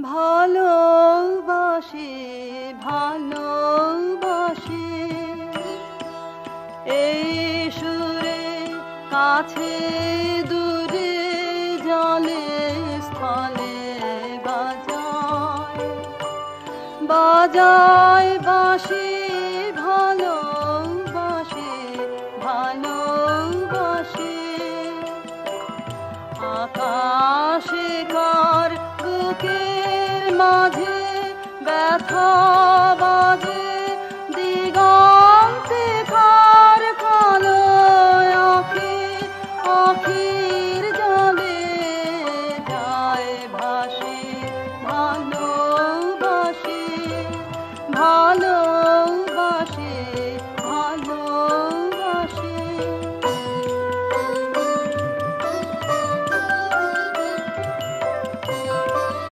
ভালোবাসে ভালোবাসে এই সুরে কাছে দূরে জলে স্থলে বাজায় বাজায় বাঁশি ভালোবাসে ভালোবাসে আকাশে কার বুকের মাঝে ব্যথা